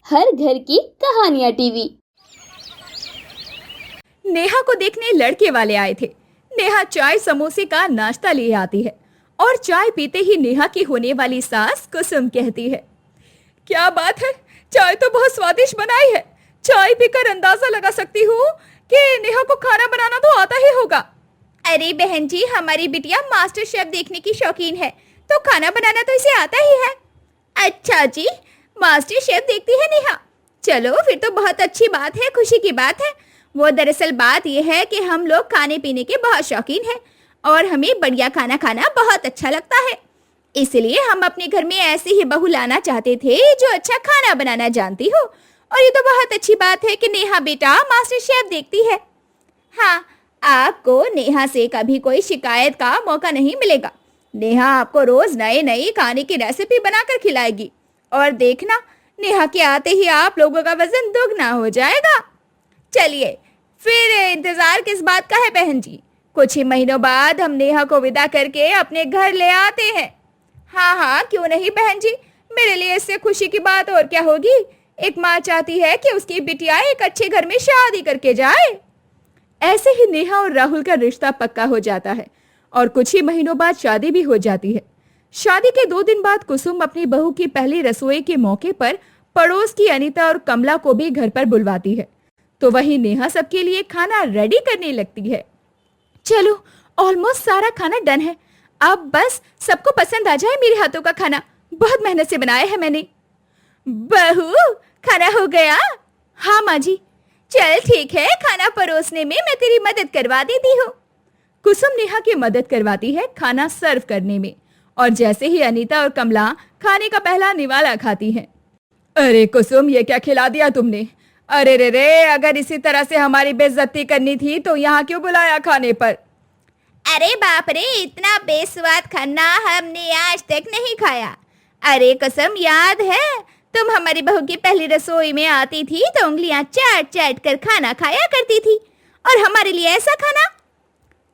हर घर की कहानियाँ टीवी। नेहा को देखने लड़के वाले आए थे। नेहा चाय समोसे का नाश्ता ले आती है और चाय पीते ही नेहा की होने वाली सास कुसुम कहती है, क्या बात है, चाय तो बहुत स्वादिष्ट बनाई है। चाय पीकर अंदाजा लगा सकती हूँ कि नेहा को खाना बनाना तो आता ही होगा। अरे बहन जी, हमारी बिटिया मास्टर शेफ देखने की शौकीन है, तो खाना बनाना तो इसे आता ही है। अच्छा जी, मास्टर शेफ देखती है नेहा। चलो फिर तो बहुत अच्छी बात है, खुशी की बात है। वो दरअसल बात यह है कि हम लोग खाने पीने के बहुत शौकीन हैं और हमें बढ़िया खाना खाना बहुत अच्छा लगता है। इसलिए हम अपने घर में ऐसी ही बहू लाना चाहते थे जो अच्छा खाना बनाना जानती हो। और ये तो बहुत अच्छी बात है कि नेहा बेटा मास्टर शेफ देखती है। हाँ, आपको नेहा से कभी कोई शिकायत का मौका नहीं मिलेगा। नेहा आपको रोज नए नए खाने की रेसिपी बनाकर खिलाएगी और देखना, नेहा के आते ही आप लोगों का वजन दोगुना हो जाएगा। चलिए फिर इंतजार किस बात का है बहन जी, कुछ ही महीनों बाद हम नेहा को विदा करके अपने घर ले आते हैं। हाँ हाँ, क्यों नहीं बहन जी, मेरे लिए इससे खुशी की बात और क्या होगी। एक माँ चाहती है कि उसकी बिटिया एक अच्छे घर में शादी करके जाए। ऐसे ही नेहा और राहुल का रिश्ता पक्का हो जाता है और कुछ ही महीनों बाद शादी भी हो जाती है। शादी के 2 दिन बाद कुसुम अपनी बहू की पहली रसोई के मौके पर पड़ोस की अनीता और कमला को भी घर पर बुलवाती है। तो वहीं नेहा सबके लिए खाना रेडी करने लगती है। चलो, ऑलमोस्ट सारा खाना डन है, अब बस सबको पसंद आ जाए मेरे हाथों का खाना। बहुत मेहनत से बनाया है मैंने। बहू, खाना हो गया? हाँ माँ जी। चल ठीक है, खाना परोसने में मैं तेरी मदद करवा देती हूँ। कुसुम नेहा की मदद करवाती है खाना सर्व करने में और जैसे ही अनीता और कमला खाने का पहला निवाला खाती हैं। अरे कुसुम, ये क्या खिला दिया तुमने? अरे रे रे, अगर इसी तरह से हमारी बेइज्जती करनी थी तो यहाँ क्यों बुलाया खाने पर? अरे बाप रे, इतना बेस्वाद खाना हमने आज तक नहीं खाया। अरे कुसुम, याद है तुम हमारी बहू की पहली रसोई में आती थी तो उंगलियां चाट चाट कर खाना खाया करती थी, और हमारे लिए ऐसा खाना?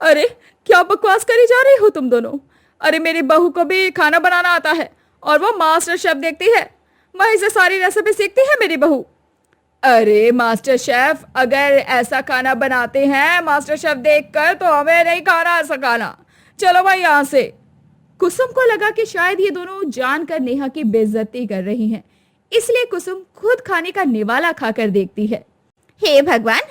अरे क्या बकवास करी जा रही हो तुम दोनों। अरे मेरी बहू को भी खाना बनाना आता है और वो मास्टर शेफ देखती है, वहीं से सारी रेसिपी सीखती है मेरी बहू। अरे मास्टर शेफ अगर ऐसा खाना बनाते हैं मास्टर शेफ देखकर, तो हमें नहीं खाना ऐसा खाना। चलो भाई यहाँ से। कुसुम को लगा कि शायद ये दोनों जानकर नेहा की बेइज्जती कर रही हैं, इसलिए कुसुम खुद खाने का निवाला खाकर देखती है। हे भगवान,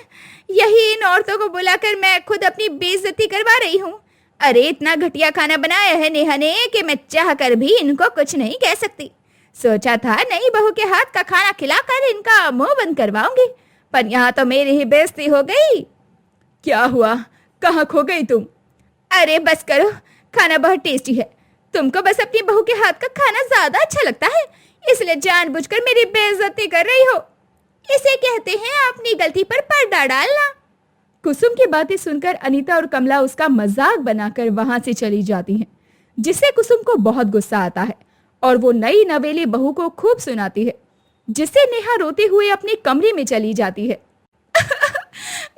यही इन औरतों को बुलाकर मैं खुद अपनी बेइज्जती करवा रही हूँ। अरे इतना घटिया खाना बनाया है नेहा ने कि मैं चाहकर भी इनको कुछ नहीं कह सकती। सोचा था नई बहू के हाथ का खाना खिलाकर इनका मुंह बंद करवाऊंगी, पर यहाँ तो मेरी ही बेइज्जती हो गई। क्या हुआ, कहाँ खो गई तुम? अरे बस करो, खाना बहुत टेस्टी है। तुमको बस अपनी बहू के हाथ का खाना ज्यादा अच्छा लगता है, इसलिए जानबूझकर मेरी बेइज्जती कर रही हो। इसे कहते हैं अपनी गलती पर पर्दा डालना। कुसुम की बातें सुनकर अनीता और कमला उसका मजाक बनाकर वहां से चली जाती हैं, जिससे कुसुम को बहुत गुस्सा आता है और वो नई नवेली बहू को खूब सुनाती है, जिससे नेहा रोते हुए अपने कमरे में चली जाती है।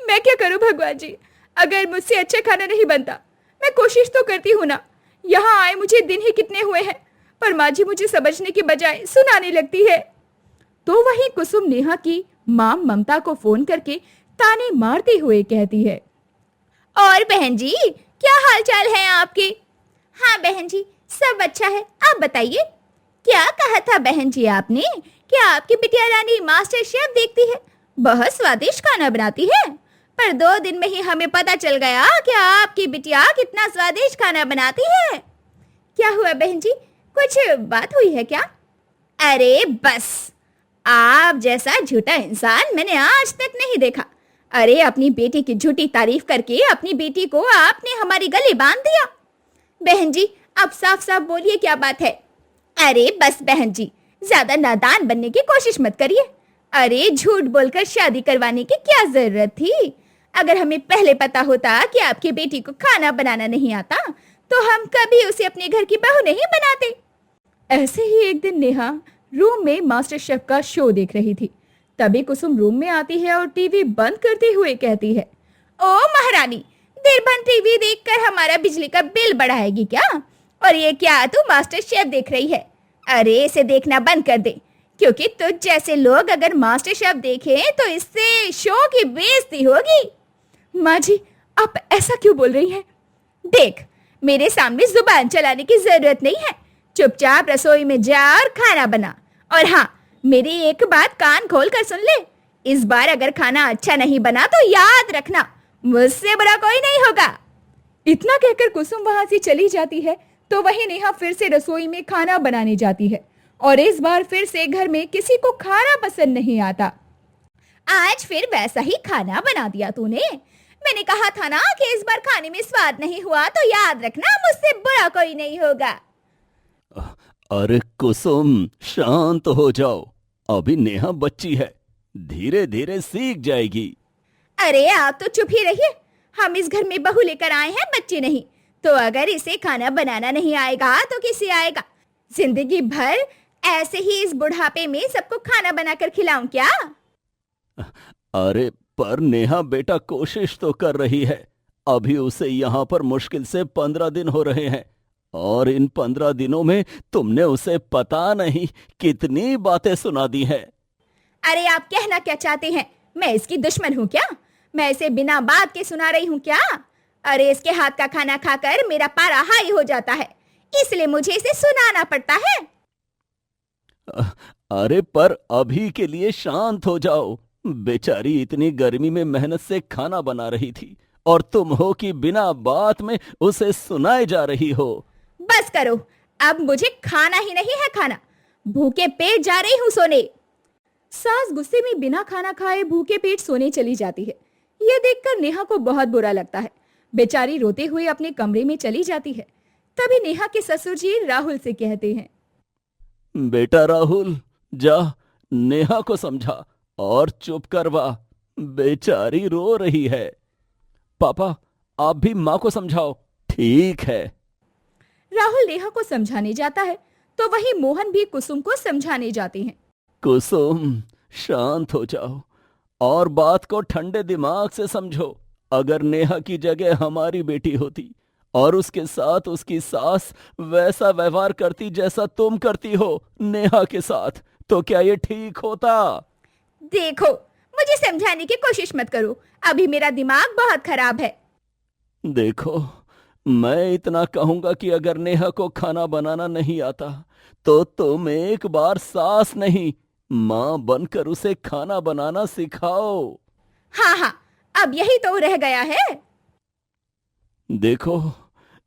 मैं क्या करूं भगवान जी, अगर मुझसे अच्छा खाना नहीं बनता, मैं कोशिश तो करती हूँ ना। यहाँ आए मुझे दिन ही कितने हुए हैं, पर माँ जी मुझे समझने की बजाय सुनाने लगती है। तो वहीं कुसुम नेहा की मां ममता को फोन करके ताने मारते हुए कहती है, और बहन जी क्या हालचाल है आपके? हाँ बहन जी, सब अच्छा है, आप बताइए। क्या कहा था बहन जी आपने कि आपकी बिटिया रानी मास्टर शेफ देखती है, बहुत स्वादिष्ट खाना बनाती है, पर 2 दिन में ही हमें पता चल गया कि आपकी बिटिया कितना स्वादिष्ट खाना बनाती है। क्या हुआ बहन जी, कुछ बात हुई है क्या? अरे बस, आप जैसा झूठा इंसान मैंने आज तक नहीं देखा। अरे अपनी बेटी की झूठी तारीफ करके अपनी बेटी को आपने हमारी गले बांध दिया। बहन जी आप साफ साफ बोलिए, क्या बात है? अरे बस बहन जी, ज्यादा नादान बनने की कोशिश मत करिए। अरे झूठ बोलकर शादी करवाने की क्या जरूरत थी? अगर हमें पहले पता होता कि आपकी बेटी को खाना बनाना नहीं आता, तो हम कभी उसे अपने घर की बहू नहीं बनाते। ऐसे ही एक दिन नेहा रूम में मास्टर शेफ का शो देख रही थी। तभी कुसुम रूम में आती है और टीवी बंद करते हुए कहती है, ओ महारानी, देर भर टीवी देखकर हमारा बिजली का बिल बढ़ाएगी क्या? और ये क्या तू मास्टर शेफ देख रही है? अरे इसे देखना बंद कर दे, क्योंकि तुझ जैसे लोग अगर मास्टर शेफ देखें तो इससे शो की बेइज्जती होगी। माँ जी, आप ऐसा क्यों बोल रही हैं? देख, मेरे सामने जुबान चलाने की जरूरत नहीं है। चुपचाप रसोई में जा और खाना बना। और हाँ, मेरी एक बात कान खोल कर सुन ले। इस बार अगर खाना अच्छा नहीं बना तो याद रखना, मुझसे बुरा कोई नहीं होगा। इतना कहकर कुसुम वहां से चली जाती है तो वहीं नेहा फिर से रसोई में खाना बनाने जाती है और इस बार फिर से घर में किसी को खाना पसंद नहीं आता। आज फिर वैसा ही खाना बना दिया तूने। मैंने कहा था ना कि इस बार खाने में स्वाद नहीं हुआ तो याद रखना, मुझसे बुरा कोई नहीं होगा। अरे कुसुम, शांत हो जाओ। अभी नेहा बच्ची है, धीरे धीरे सीख जाएगी। अरे आप तो चुप ही रहिए। हम इस घर में बहू लेकर आए हैं, बच्चे नहीं। तो अगर इसे खाना बनाना नहीं आएगा तो किसे आएगा? जिंदगी भर ऐसे ही इस बुढ़ापे में सबको खाना बनाकर खिलाऊं क्या? अरे पर नेहा बेटा कोशिश तो कर रही है। अभी उसे यहाँ पर मुश्किल से 15 दिन हो रहे हैं और इन 15 दिनों में तुमने उसे पता नहीं कितनी बातें सुना दी हैं। अरे आप कहना क्या चाहते हैं? मैं इसकी दुश्मन हूँ क्या? मैं इसे बिना बात के सुना रही हूँ क्या? अरे इसके हाथ का खाना खाकर मेरा पारा हाई हो जाता है, इसलिए मुझे इसे सुनाना पड़ता है। अरे पर अभी के लिए शांत हो जाओ। बेचारी इतनी गर्मी में मेहनत से खाना बना रही थी और तुम हो कि बिना बात में उसे सुनाए जा रही हो। बस करो, अब मुझे खाना ही नहीं है खाना। भूखे पेट जा रही हूँ सोने। सास गुस्से में बिना खाना खाए भूखे पेट सोने चली जाती है। यह देखकर नेहा को बहुत बुरा लगता है। बेचारी रोते हुए अपने कमरे में चली जाती है। तभी नेहा के ससुर जी राहुल से कहते हैं, बेटा राहुल, जा नेहा को समझा और चुप करवा, बेचारी रो रही है। पापा, आप भी माँ को समझाओ। ठीक है। राहुल नेहा को समझाने जाता है तो वहीं मोहन भी कुसुम को समझाने जाते हैं। कुसुम, शांत हो जाओ और बात को ठंडे दिमाग से समझो। अगर नेहा की जगह हमारी बेटी होती और उसके साथ उसकी सास वैसा व्यवहार करती जैसा तुम करती हो नेहा के साथ, तो क्या ये ठीक होता? देखो, मुझे समझाने की कोशिश मत करो, अभी मेरा दिमाग बहुत खराब है। देखो, मैं इतना कहूंगा कि अगर नेहा को खाना बनाना नहीं आता तो तुम एक बार सास नहीं, माँ बनकर उसे खाना बनाना सिखाओ। हाँ हाँ, अब यही तो रह गया है। देखो,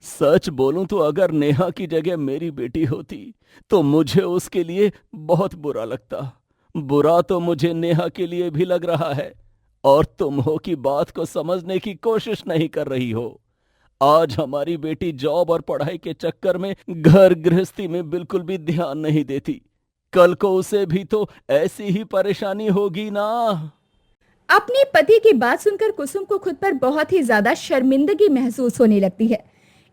सच बोलूं तो अगर नेहा की जगह मेरी बेटी होती तो मुझे उसके लिए बहुत बुरा लगता। बुरा तो मुझे नेहा के लिए भी लग रहा है और तुम हो कि बात को समझने की कोशिश नहीं कर रही हो। आज हमारी बेटी जॉब और पढ़ाई के चक्कर में घर गृहस्थी में बिल्कुल भी ध्यान नहीं देती। कल को उसे भी तो ऐसी ही परेशानी होगी ना। अपने पति की बात सुनकर कुसुम को खुद पर बहुत ही ज्यादा शर्मिंदगी महसूस होने लगती है।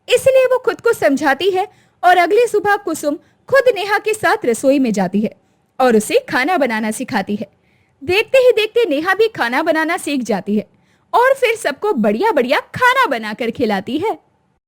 इसलिए वो खुद को समझाती है और अगली सुबह कुसुम खुद नेहा के साथ रसोई में जाती है और उसे खाना बनाना सिखाती है। देखते ही देखते नेहा भी खाना बनाना सीख जाती है और फिर सबको बढ़िया बढ़िया खाना बनाकर खिलाती है।